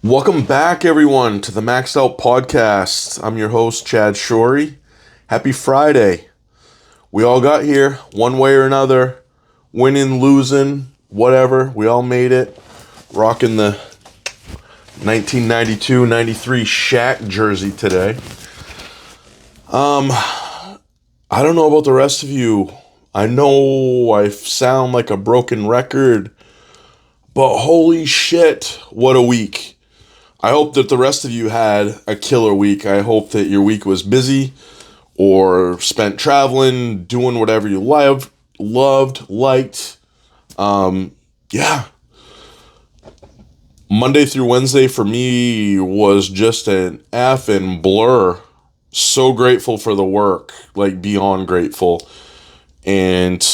Welcome back, everyone, to the Maxed Out Podcast. I'm your host, Chad Shorey. Happy Friday. We all got here, one way or another, winning, losing, whatever. We all made it. Rocking the 1992-93 Shaq jersey today. I don't know about the rest of you. I know I sound like a broken record, but holy shit, what a week. I hope that the rest of you had a killer week. I hope that your week was busy or spent traveling, doing whatever you loved, liked. Yeah. Monday through Wednesday for me was just an effing blur. So grateful for the work, like beyond grateful. And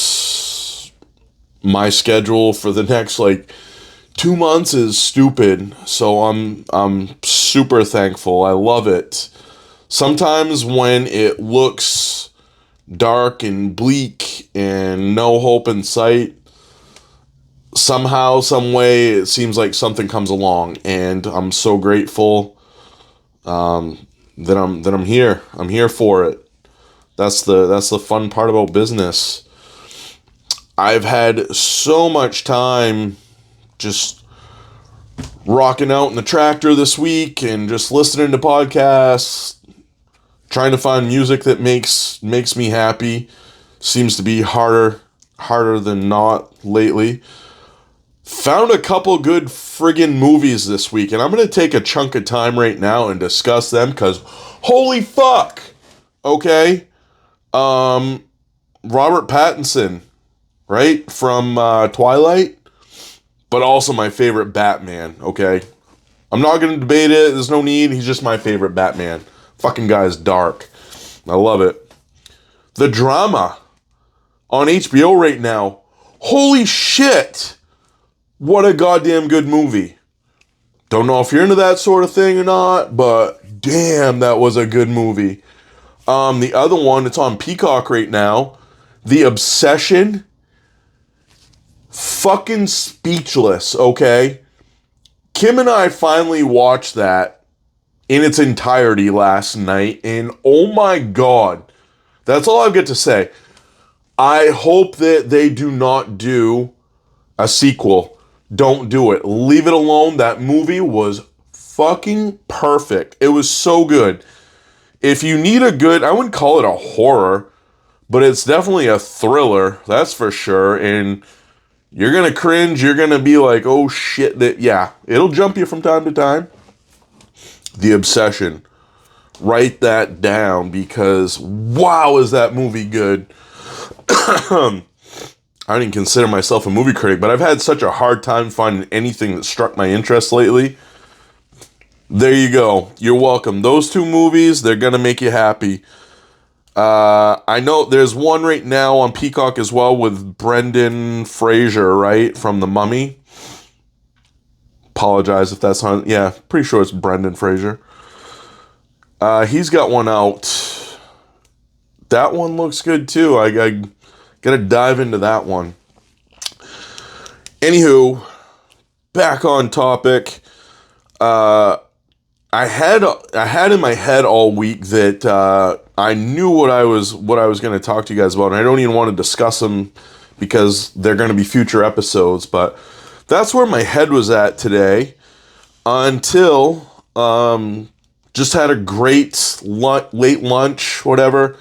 my schedule for the next 2 months is stupid, so I'm super thankful. I love it. Sometimes when it looks dark and bleak and no hope in sight, somehow, some way, it seems like something comes along, and I'm so grateful that I'm here. I'm here for it. That's the fun part about business. I've had so much time just rocking out in the tractor this week and just listening to podcasts, trying to find music that makes me happy. Seems to be harder than not lately. Found a couple good friggin' movies this week, and I'm going to take a chunk of time right now and discuss them because holy fuck. Okay? Robert Pattinson, right? From Twilight. But also my favorite Batman, okay? I'm not going to debate it. There's no need. He's just my favorite Batman. Fucking guy is dark. I love it. The Drama on HBO right now. Holy shit. What a goddamn good movie. Don't know if you're into that sort of thing or not, but damn, that was a good movie. The other one, it's on Peacock right now. The Obsession. Fucking speechless, okay? Kim and I finally watched that in its entirety last night, and oh my god, that's all I've got to say. I hope that they do not do a sequel. Don't do it. Leave it alone. That movie was fucking perfect. It was so good. If you need a good, I wouldn't call it a horror, but it's definitely a thriller, that's for sure, and you're going to cringe. You're going to be like, oh shit. It'll jump you from time to time. The Obsession. Write that down because wow, is that movie good. I don't even consider myself a movie critic, but I've had such a hard time finding anything that struck my interest lately. There you go. You're welcome. Those two movies, they're going to make you happy. I know there's one right now on Peacock as well with Brendan Fraser, right? From The Mummy. Apologize if that's on. Yeah, pretty sure it's Brendan Fraser. He's got one out. That one looks good too. I gotta dive into that one. Anywho, back on topic. I had in my head all week that I knew what I was going to talk to you guys about, and I don't even want to discuss them because they're going to be future episodes. But that's where my head was at today, until just had a great late lunch, whatever,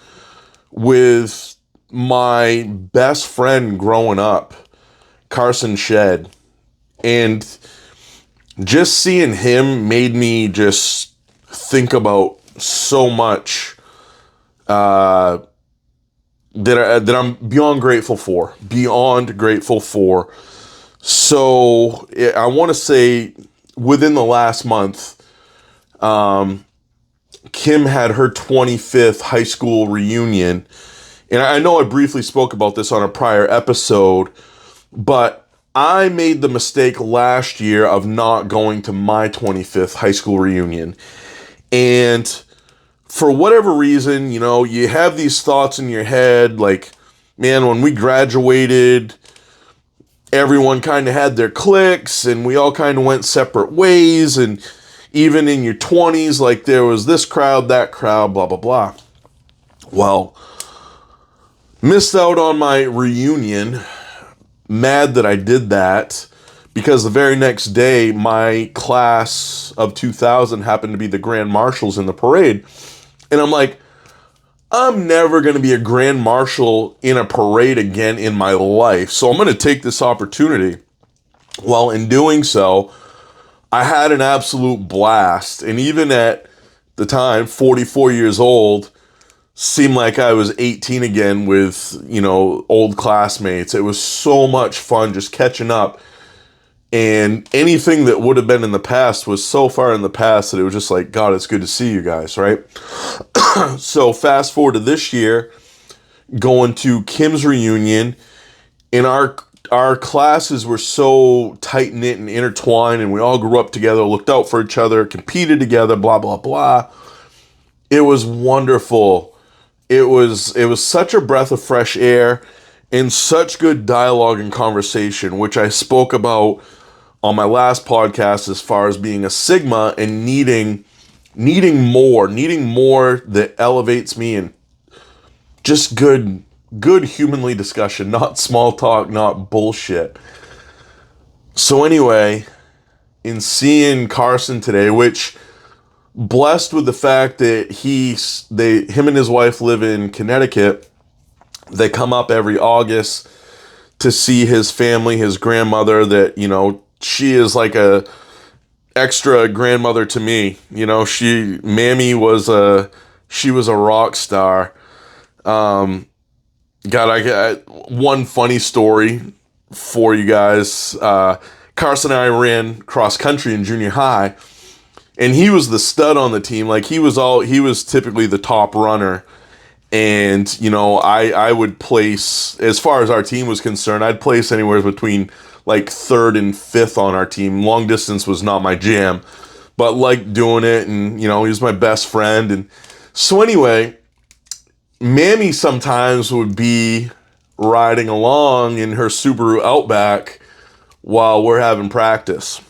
with my best friend growing up, Carson Shedd, and just seeing him made me just think about so much that I'm beyond grateful for. Beyond grateful for. So I want to say within the last month, Kim had her 25th high school reunion. And I know I briefly spoke about this on a prior episode, but I made the mistake last year of not going to my 25th high school reunion. And for whatever reason, you have these thoughts in your head, like, man, when we graduated, everyone kind of had their cliques and we all kind of went separate ways. And even in your 20s, like there was this crowd, that crowd, blah, blah, blah. Well, missed out on my reunion, mad that I did that, because the very next day, my class of 2000 happened to be the Grand Marshals in the parade. And I'm like, I'm never going to be a Grand Marshal in a parade again in my life. So I'm going to take this opportunity. Well, in doing so, I had an absolute blast. And even at the time, 44 years old, seemed like I was 18 again with, old classmates. It was so much fun just catching up. And anything that would have been in the past was so far in the past that it was just like, God, it's good to see you guys, right? So fast forward to this year, going to Kim's reunion, and our classes were so tight-knit and intertwined, and we all grew up together, looked out for each other, competed together, blah, blah, blah. It was wonderful. It was such a breath of fresh air and such good dialogue and conversation, which I spoke about on my last podcast as far as being a Sigma and needing more that elevates me, and just good humanly discussion, not small talk, not bullshit. So anyway, in seeing Carson today, which blessed with the fact that him and his wife live in Connecticut, they come up every August to see his family, his grandmother, that, she is like a extra grandmother to me. Mammy was she was a rock star. God, I got one funny story for you guys. Carson and I ran cross country in junior high, and he was the stud on the team. Like he was typically the top runner. And, I would place, as far as our team was concerned, I'd place anywhere between like 3rd and 5th on our team. Long distance was not my jam, but liked doing it. And, he was my best friend. And so anyway, Mammy sometimes would be riding along in her Subaru Outback while we're having practice.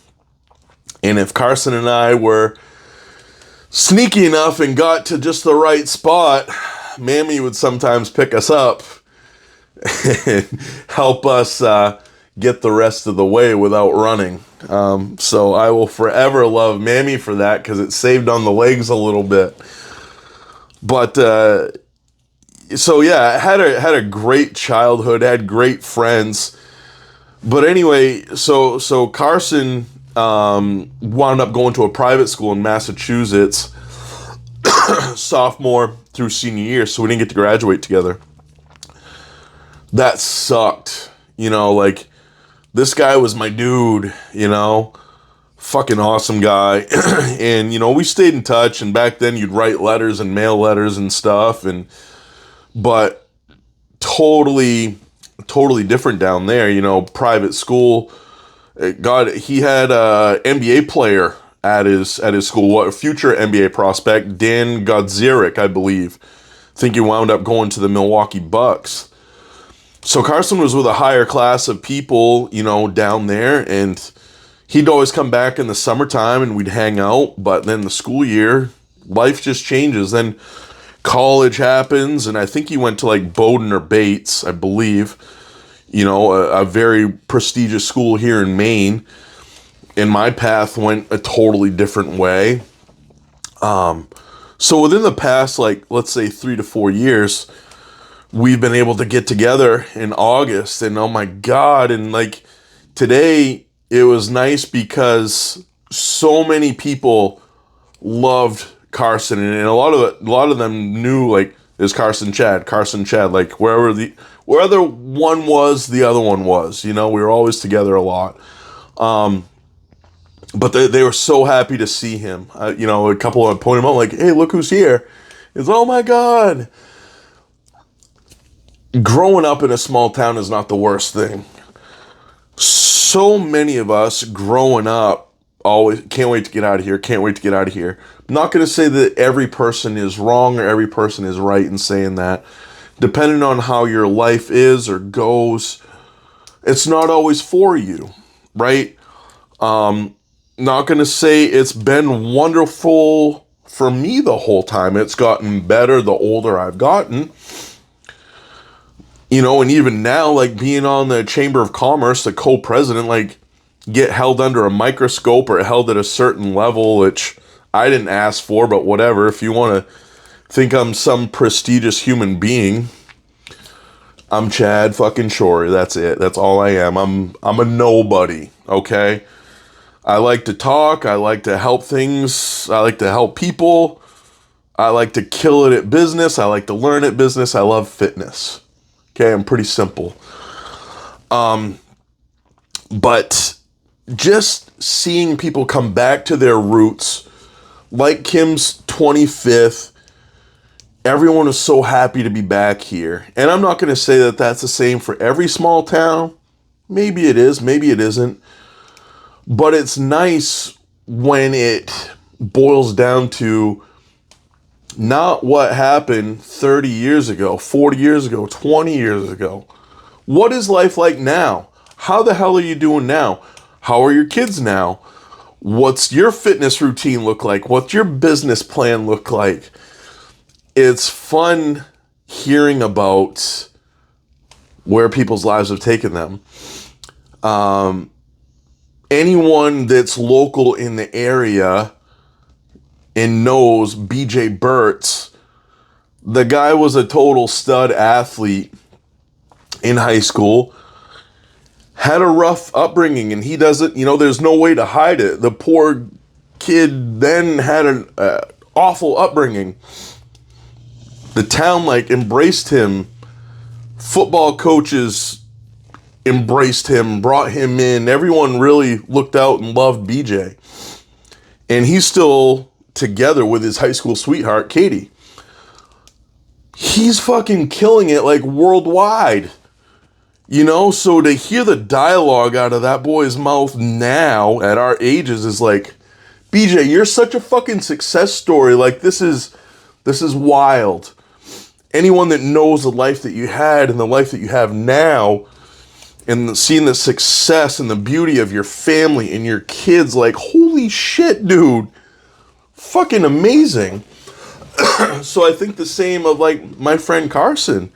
And if Carson and I were sneaky enough and got to just the right spot, Mammy would sometimes pick us up and help us get the rest of the way without running. So I will forever love Mammy for that, because it saved on the legs a little bit. But so yeah, I had a great childhood, had great friends. But anyway, so Carson wound up going to a private school in Massachusetts, sophomore through senior year, so we didn't get to graduate together. That sucked. Like, this guy was my dude, fucking awesome guy. And, we stayed in touch, and back then you'd write letters and mail letters and stuff, but totally different down there, private school. God, he had a NBA player at his school, a future NBA prospect, Dan Godzirik, I believe. I think he wound up going to the Milwaukee Bucks. So Carson was with a higher class of people, down there, and he'd always come back in the summertime and we'd hang out. But then the school year, life just changes. Then college happens, and I think he went to like Bowdoin or Bates, I believe, a very prestigious school here in Maine. And my path went a totally different way. So within the past, like, let's say 3 to 4 years, we've been able to get together in August, and oh my God, and like today, it was nice because so many people loved Carson, and a lot of them knew, like, is Carson Chad, like wherever one was, the other one was, we were always together a lot. But they were so happy to see him. A couple of them pointed him out, like, hey, look who's here. It's, oh my God. Growing up in a small town is not the worst thing. So many of us growing up always can't wait to get out of here. I'm not going to say that every person is wrong or every person is right in saying that. Depending on how your life is or goes, it's not always for you, right? Not going to say it's been wonderful for me the whole time. It's gotten better the older I've gotten. You know, and even now, like being on the Chamber of Commerce, the co-president, like get held under a microscope or held at a certain level, which I didn't ask for, but whatever. If you want to think I'm some prestigious human being, I'm Chad fucking Shorey. That's it. That's all I am. I'm a nobody, okay? I like to talk. I like to help things. I like to help people. I like to kill it at business. I like to learn at business. I love fitness. Okay, I'm pretty simple. But just seeing people come back to their roots, like Kim's 25th, everyone is so happy to be back here. And I'm not going to say that that's the same for every small town. Maybe it is, maybe it isn't. But it's nice when it boils down to not what happened 30 years ago, 40 years ago, 20 years ago. What is life like now? How the hell are you doing now? How are your kids now? What's your fitness routine look like? What's your business plan look like? It's fun hearing about where people's lives have taken them. Anyone that's local in the area and knows BJ Burtz, the guy was a total stud athlete in high school, had a rough upbringing, and he doesn't, you know, there's no way to hide it. The poor kid then had an awful upbringing. The town, like, embraced him. Football coaches embraced him, brought him in. Everyone really looked out and loved BJ. And he's still together with his high school sweetheart, Katie. He's fucking killing it, like, worldwide. You know, so to hear the dialogue out of that boy's mouth now at our ages is like, BJ, you're such a fucking success story. Like, this is wild. Anyone that knows the life that you had and the life that you have now, and seeing the success and the beauty of your family and your kids, like, holy shit, dude. Fucking amazing. So I think the same of, like, my friend Carson.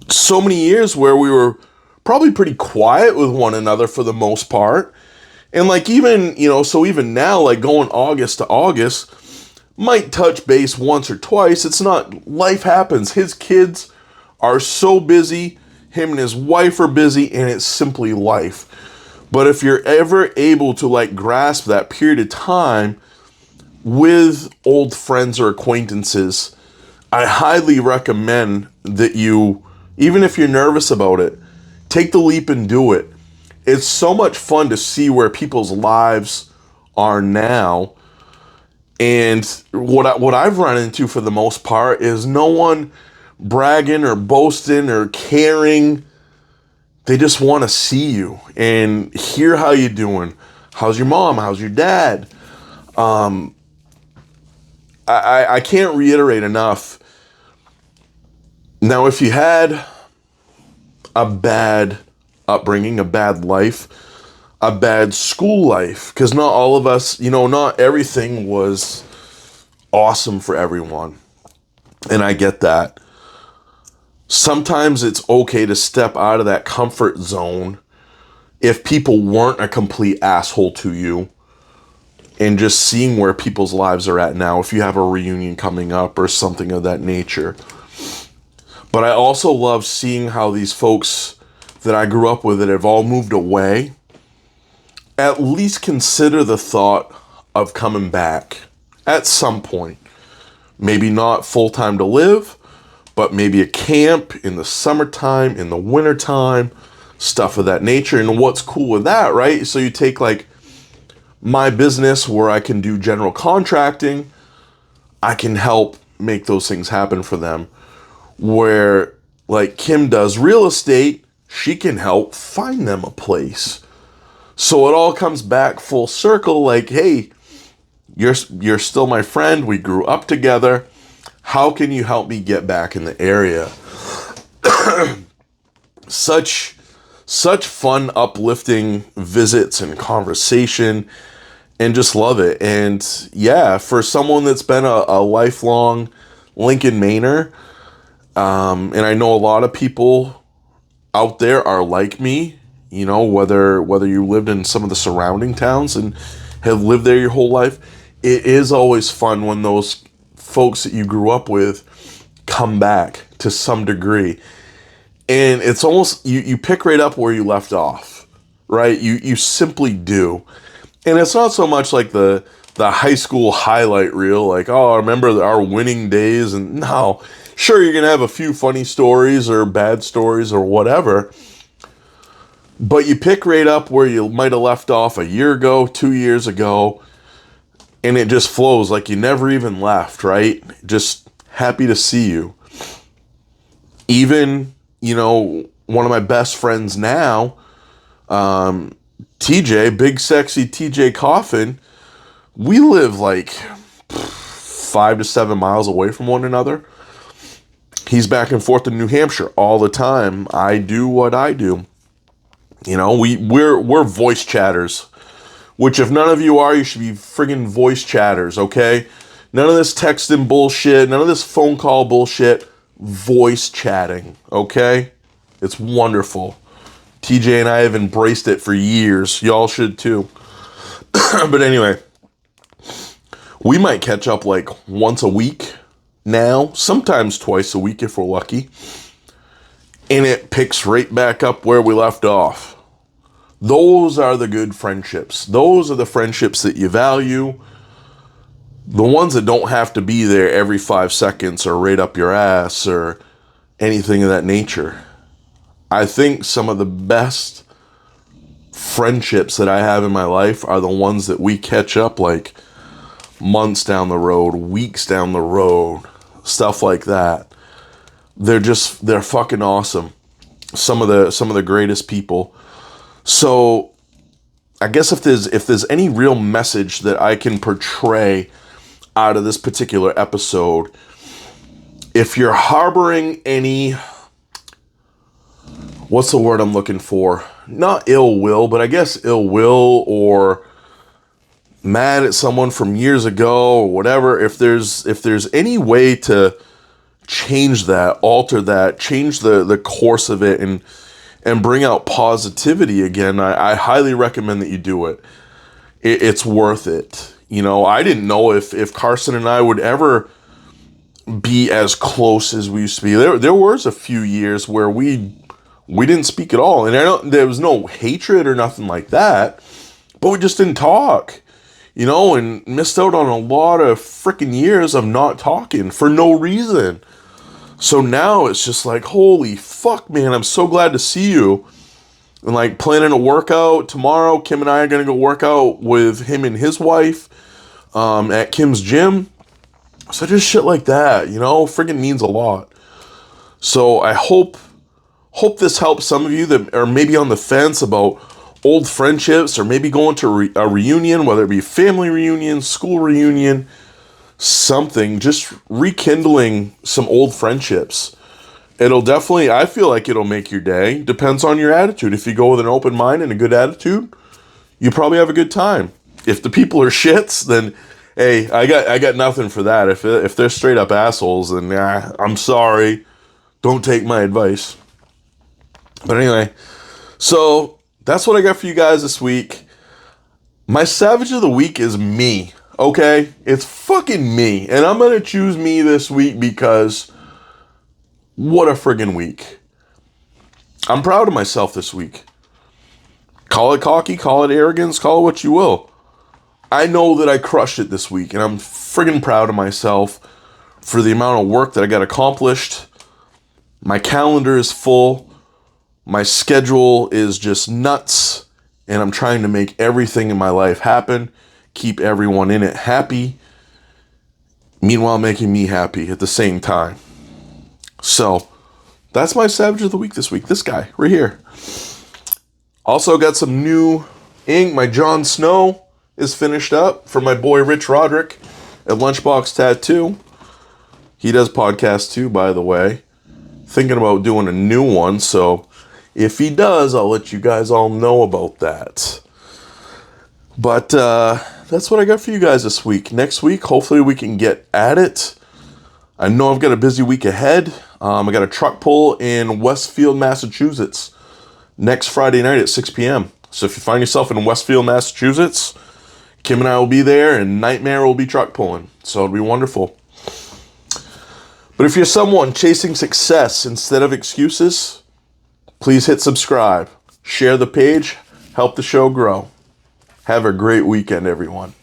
So many years where we were probably pretty quiet with one another for the most part. And, like, even, you know, so even now, like, going August to August, might touch base once or twice. It's not, life happens. His kids are so busy. Him and his wife are busy, and it's simply life. But if you're ever able to, like, grasp that period of time with old friends or acquaintances, I highly recommend that you, even if you're nervous about it, take the leap and do it. It's so much fun to see where people's lives are now. And what I've run into for the most part is no one bragging or boasting or caring. They just want to see you and hear how you're doing. How's your mom? How's your dad? I can't reiterate enough. Now, if you had a bad upbringing, a bad life, a bad school life, because not all of us, you know, not everything was awesome for everyone. And I get that. Sometimes it's okay to step out of that comfort zone if people weren't a complete asshole to you, and just seeing where people's lives are at now, if you have a reunion coming up or something of that nature. But I also love seeing how these folks that I grew up with that have all moved away at least consider the thought of coming back at some point. Maybe not full-time to live, but maybe a camp in the summertime, in the wintertime, stuff of that nature. And what's cool with that, right? So you take, like, my business where I can do general contracting, I can help make those things happen for them. Where, like, Kim does real estate, she can help find them a place. So it all comes back full circle, like, hey, you're still my friend, we grew up together, how can you help me get back in the area? Such such fun, uplifting visits and conversation, and just love it. And yeah, for someone that's been a lifelong Lincoln Mainer, and I know a lot of people out there are like me, you know, whether you lived in some of the surrounding towns and have lived there your whole life, it is always fun when those folks that you grew up with come back to some degree. And it's almost, you pick right up where you left off, right? You simply do. And it's not so much like the high school highlight reel, like, oh, I remember our winning days. And no, sure, you're going to have a few funny stories or bad stories or whatever. But you pick right up where you might have left off a year ago, 2 years ago, and it just flows like you never even left, right? Just happy to see you. Even, you know, one of my best friends now, TJ, big sexy TJ Coffin, we live like 5 to 7 miles away from one another. He's back and forth in New Hampshire all the time. I do what I do. You know, we're voice chatters, which if none of you are, you should be friggin' voice chatters, okay? None of this texting bullshit, none of this phone call bullshit, voice chatting, okay? It's wonderful. TJ and I have embraced it for years. Y'all should too. But anyway, we might catch up like once a week now, sometimes twice a week if we're lucky. And it picks right back up where we left off. Those are the good friendships. Those are the friendships that you value. The ones that don't have to be there every 5 seconds or right up your ass or anything of that nature. I think some of the best friendships that I have in my life are the ones that we catch up like months down the road, weeks down the road, stuff like that. They're fucking awesome. Some of the greatest people. So I guess if there's any real message that I can portray out of this particular episode, if you're harboring any, what's the word I'm looking for? Not ill will, but I guess ill will or mad at someone from years ago or whatever, if there's any way to change that, alter that, change the course of it and bring out positivity again, I highly recommend that you do it. It's worth it. You know, I didn't know if Carson and I would ever be as close as we used to be. There was a few years where we didn't speak at all. And there was no hatred or nothing like that, but we just didn't talk. You know, and missed out on a lot of freaking years of not talking for no reason. So now it's just like, holy fuck, man, I'm so glad to see you. And like planning a workout tomorrow. Kim and I are going to go work out with him and his wife at Kim's gym. So just shit like that, you know, freaking means a lot. So I hope this helps some of you that are maybe on the fence about old friendships or maybe going to a reunion, whether it be family reunion, school reunion, something, just rekindling some old friendships. It'll definitely, I feel like it'll make your day. Depends on your attitude. If you go with an open mind and a good attitude, you probably have a good time. If the people are shits, then hey, I got nothing for that. If they're straight up assholes, then I'm sorry. Don't take my advice. But anyway, so that's what I got for you guys this week. My Savage of the Week is me, okay? It's fucking me. And I'm going to choose me this week because what a friggin' week. I'm proud of myself this week. Call it cocky, call it arrogance, call it what you will. I know that I crushed it this week, and I'm friggin' proud of myself for the amount of work that I got accomplished. My calendar is full. My schedule is just nuts, and I'm trying to make everything in my life happen, keep everyone in it happy, meanwhile making me happy at the same time. So, that's my Savage of the Week this week. This guy, right here. Also got some new ink. My Jon Snow is finished up for my boy Rich Roderick at Lunchbox Tattoo. He does podcasts too, by the way. Thinking about doing a new one, so If he does, I'll let you guys all know about that. But that's what I got for you guys this week. Next week, hopefully we can get at it. I know I've got a busy week ahead. I got a truck pull in Westfield, Massachusetts next Friday night at 6 p.m. So if you find yourself in Westfield, Massachusetts, Kim and I will be there, and Nightmare will be truck pulling. So it'll be wonderful. But if you're someone chasing success instead of excuses, please hit subscribe, share the page, help the show grow. Have a great weekend, everyone.